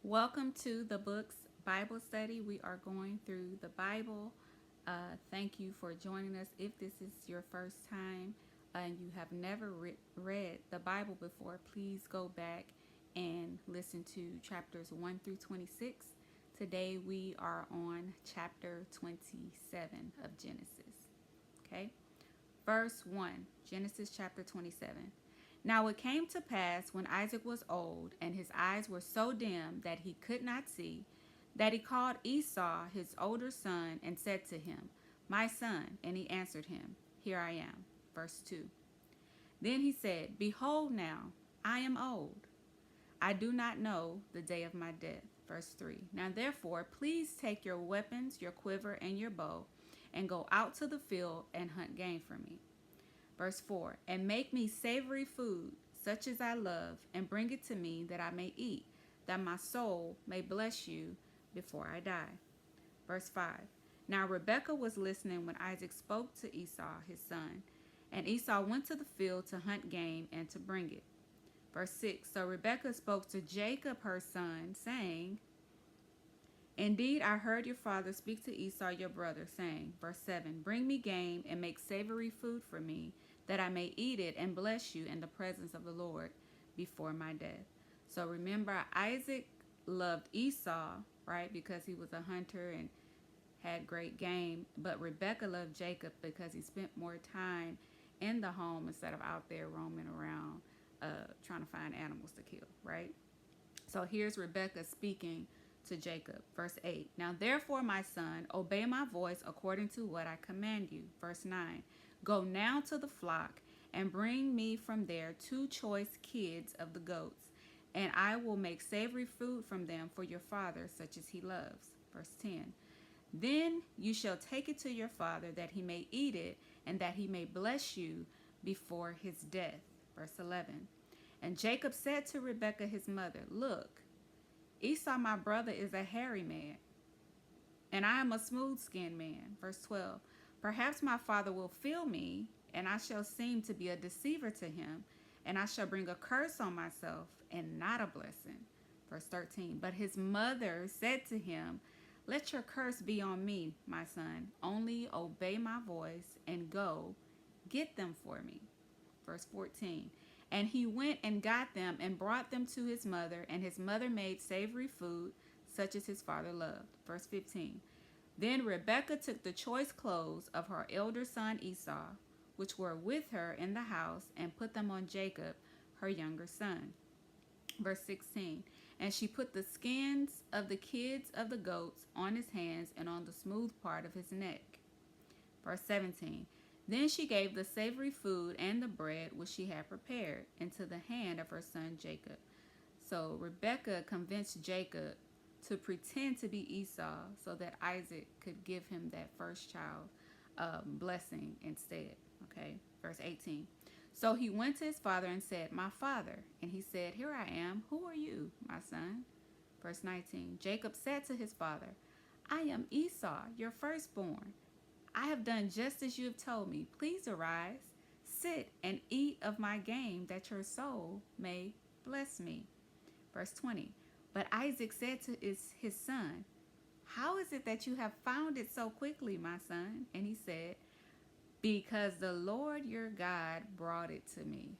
Welcome to the Books Bible Study. We are going through the Bible. Thank you for joining us. If this is your first time and you have never read the Bible before, please go back and listen to chapters 1 through 26. Today we are on chapter 27 of Genesis. Okay? Verse 1, Genesis chapter 27. Now it came to pass when Isaac was old, and his eyes were so dim that he could not see, that he called Esau his older son and said to him, My son. And he answered him, Here I am. Verse 2. Then he said, Behold now, I am old. I do not know the day of my death. Verse 3. Now therefore, please take your weapons, your quiver, and your bow, and go out to the field and hunt game for me. Verse 4. And make me savory food, such as I love, and bring it to me that I may eat, that my soul may bless you before I die. Verse 5. Now Rebekah was listening when Isaac spoke to Esau, his son. And Esau went to the field to hunt game and to bring it. Verse 6. So Rebekah spoke to Jacob, her son, saying, Indeed, I heard your father speak to Esau, your brother, saying, Verse 7, Bring me game and make savory food for me, that I may eat it and bless you in the presence of the Lord before my death. So remember, Isaac loved Esau, right, because he was a hunter and had great game. But Rebekah loved Jacob because he spent more time in the home instead of out there roaming around trying to find animals to kill, right? So here's Rebekah speaking to Jacob. Verse 8. Now therefore, my son, obey my voice according to what I command you. Verse 9. Go now to the flock and bring me from there 2 choice kids of the goats, and I will make savory food from them for your father, such as he loves. Verse 10. Then you shall take it to your father, that he may eat it, and that he may bless you before his death. Verse 11. And Jacob said to Rebekah his mother, Look, Esau my brother is a hairy man, and I am a smooth-skinned man. Verse 12. Perhaps my father will feel me, and I shall seem to be a deceiver to him, and I shall bring a curse on myself and not a blessing. Verse 13. But his mother said to him, Let your curse be on me, my son. Only obey my voice and go, get them for me. Verse 14. And he went and got them and brought them to his mother, and his mother made savory food, such as his father loved. Verse 15. Then Rebekah took the choice clothes of her elder son Esau, which were with her in the house, and put them on Jacob, her younger son. Verse 16. And she put the skins of the kids of the goats on his hands and on the smooth part of his neck. Verse 17. Then she gave the savory food and the bread which she had prepared into the hand of her son Jacob. So Rebekah convinced Jacob to pretend to be Esau so that Isaac could give him that first child blessing instead. Okay, verse 18. So he went to his father and said, My father. And he said, Here I am. Who are you, my son? Verse 19. Jacob said to his father, I am Esau, your firstborn. I have done just as you have told me. Please arise, sit and eat of my game, that your soul may bless me. Verse 20. But Isaac said to his son, How is it that you have found it so quickly, my son? And he said, Because the Lord your God brought it to me.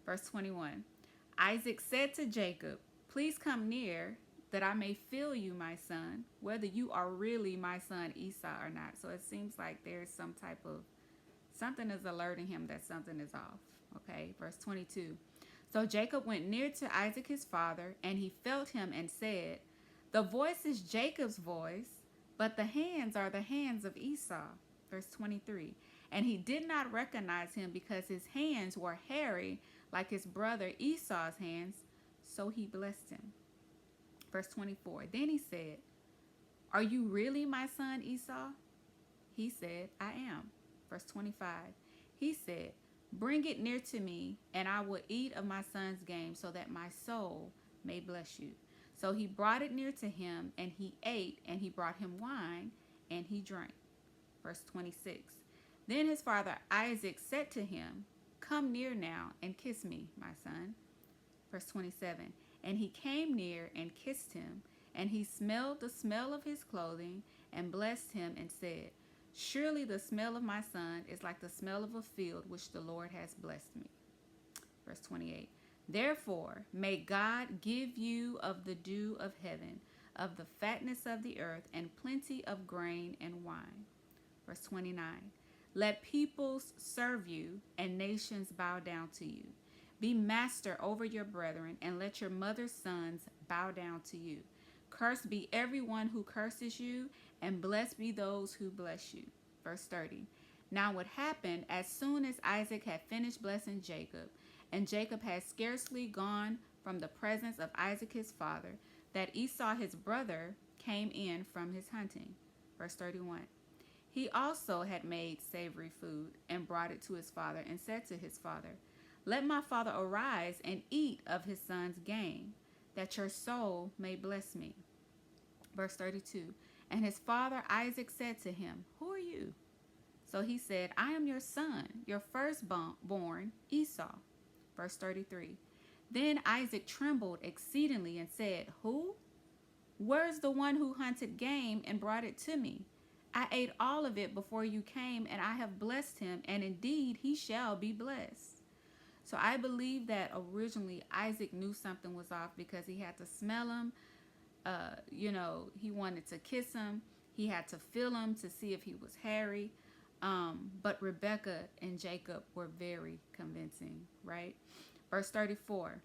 Verse 21. Isaac said to Jacob, Please come near, that I may feel you, my son, whether you are really my son Esau or not. So it seems like there's some type of, something is alerting him that something is off. Okay, verse 22. So Jacob went near to Isaac his father, and he felt him and said, The voice is Jacob's voice, but the hands are the hands of Esau. Verse 23. And he did not recognize him because his hands were hairy like his brother Esau's hands, so he blessed him. Verse 24. Then he said, Are you really my son Esau? He said, I am. Verse 25. He said, Bring it near to me, and I will eat of my son's game, so that my soul may bless you. So he brought it near to him, and he ate, and he brought him wine, and he drank. Verse 26. Then his father Isaac said to him, Come near now and kiss me, my son. Verse 27. And he came near and kissed him, and he smelled the smell of his clothing and blessed him and said, Surely the smell of my son is like the smell of a field which the Lord has blessed me. Verse 28. Therefore, may God give you of the dew of heaven, of the fatness of the earth, and plenty of grain and wine. Verse 29. Let peoples serve you, and nations bow down to you. Be master over your brethren, and let your mother's sons bow down to you. Cursed be everyone who curses you, and blessed be those who bless you. Verse 30. Now what happened, as soon as Isaac had finished blessing Jacob, and Jacob had scarcely gone from the presence of Isaac his father, that Esau his brother came in from his hunting. Verse 31. He also had made savory food, and brought it to his father, and said to his father, Let my father arise and eat of his son's game, that your soul may bless me. Verse 32. And his father Isaac said to him, Who are you? So he said, I am your son, your firstborn, Esau. Verse 33. Then Isaac trembled exceedingly and said, Who? Where's the one who hunted game and brought it to me? I ate all of it before you came, and I have blessed him, and indeed he shall be blessed. So I believe that originally Isaac knew something was off because he had to smell him. He wanted to kiss him. He had to feel him to see if he was hairy. But Rebekah and Jacob were very convincing, right? Verse 34.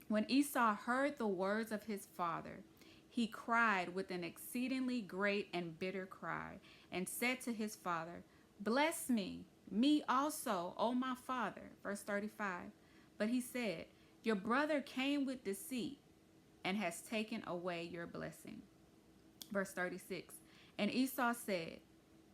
When Esau heard the words of his father, he cried with an exceedingly great and bitter cry, and said to his father, Bless me, me also, O my father. Verse 35. But he said, Your brother came with deceit, and has taken away your blessing. Verse 36. And Esau said,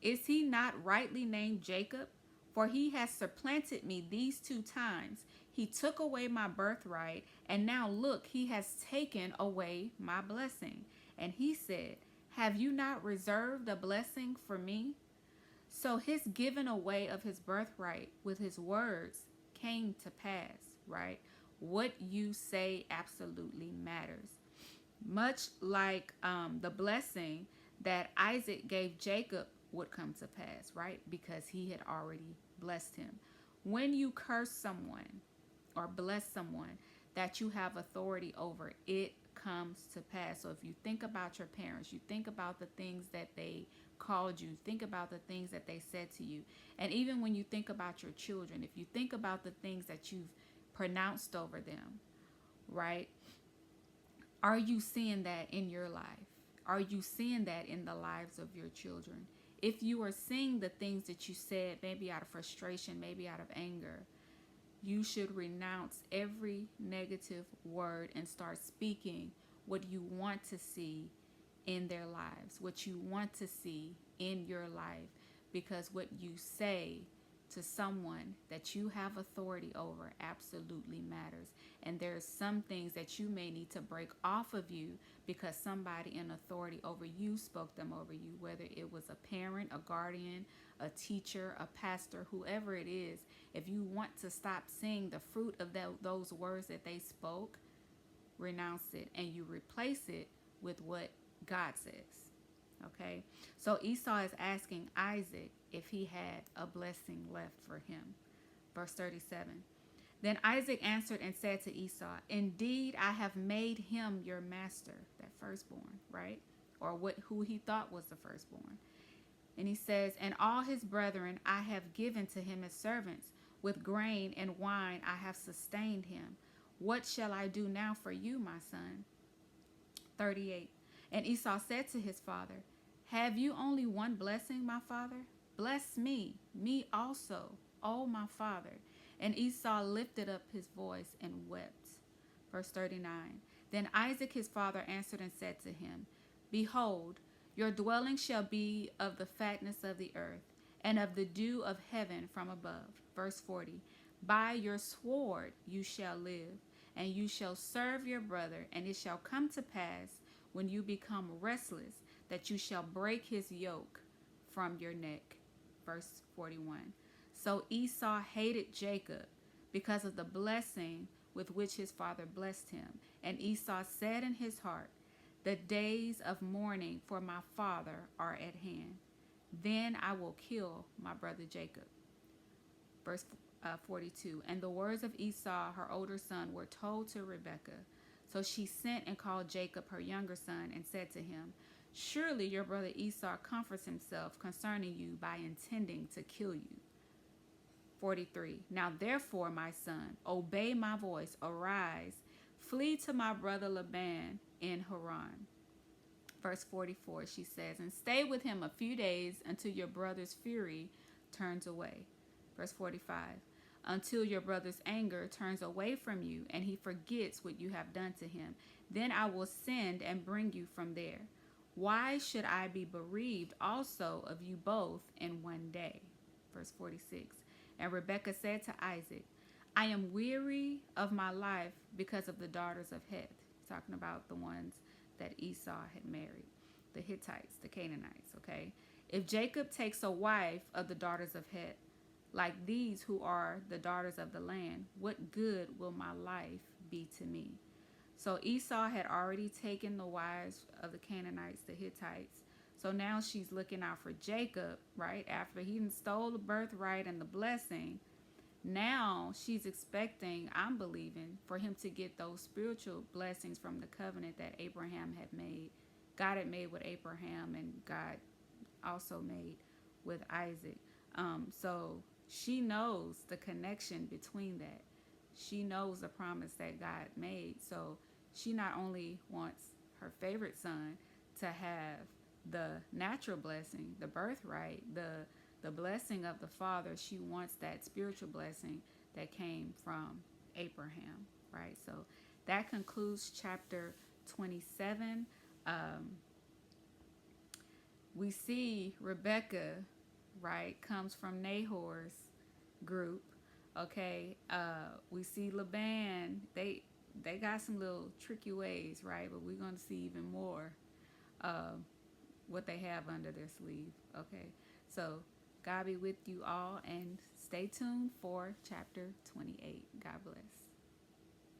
Is he not rightly named Jacob? For he has supplanted me these 2 times. He took away my birthright, and now look, he has taken away my blessing. And he said, Have you not reserved a blessing for me? So his giving away of his birthright with his words came to pass, right? What you say absolutely matters. Much like the blessing that Isaac gave Jacob would come to pass, right? Because he had already blessed him. When you curse someone or bless someone that you have authority over, it comes to pass. So if you think about your parents, you think about the things that they called you, think about the things that they said to you. And even when you think about your children, if you think about the things that you've pronounced over them, right? Are you seeing that in your life? Are you seeing that in the lives of your children? If you are seeing the things that you said, maybe out of frustration, maybe out of anger, you should renounce every negative word and start speaking what you want to see in their lives, what you want to see in your life, because what you say to someone that you have authority over absolutely matters. And there's some things that you may need to break off of you because somebody in authority over you spoke them over you, whether it was a parent, a guardian, a teacher, a pastor, whoever it is. If you want to stop seeing the fruit of those words that they spoke, renounce it, and you replace it with what God says. Okay, so Esau is asking Isaac if he had a blessing left for him. Verse 37. Then Isaac answered and said to Esau, Indeed, I have made him your master, that firstborn, right? Or who he thought was the firstborn. And he says, And all his brethren I have given to him as servants. With grain and wine I have sustained him. What shall I do now for you, my son? 38. And Esau said to his father, Have you only one blessing, my father? Bless me also, O my father. And Esau lifted up his voice and wept. Verse 39. Then Isaac his father answered and said to him, Behold, your dwelling shall be of the fatness of the earth, and of the dew of heaven from above. Verse 40. By your sword you shall live, and you shall serve your brother, and it shall come to pass, when you become restless, that you shall break his yoke from your neck. Verse 41. So Esau hated Jacob because of the blessing with which his father blessed him. And Esau said in his heart, the days of mourning for my father are at hand. Then I will kill my brother Jacob. Verse 42. And the words of Esau, her older son, were told to Rebekah. So she sent and called Jacob, her younger son, and said to him, surely your brother Esau comforts himself concerning you by intending to kill you. 43. Now therefore, my son, obey my voice, arise, flee to my brother Laban in Haran. Verse 44, she says, and stay with him a few days until your brother's fury turns away. Verse 45, until your brother's anger turns away from you and he forgets what you have done to him. Then I will send and bring you from there. Why should I be bereaved also of you both in one day? Verse 46, and Rebekah said to Isaac, I am weary of my life because of the daughters of Heth. Talking about the ones that Esau had married, the Hittites, the Canaanites, okay? If Jacob takes a wife of the daughters of Heth, like these who are the daughters of the land, what good will my life be to me? So Esau had already taken the wives of the Canaanites, the Hittites. So now she's looking out for Jacob, right? After he stole the birthright and the blessing, now she's expecting, I'm believing, for him to get those spiritual blessings from the covenant that Abraham had made. God had made with Abraham, and God also made with Isaac. So she knows the connection between that. She knows the promise that God made. So she not only wants her favorite son to have the natural blessing, the birthright, the blessing of the father, she wants that spiritual blessing that came from Abraham, right? So that concludes chapter 27. We see Rebekah, right, comes from Nahor's group, okay? We see Laban, they got some little tricky ways, right? But we're going to see even more what they have under their sleeve, okay? So God be with you all, and stay tuned for chapter 28. God bless.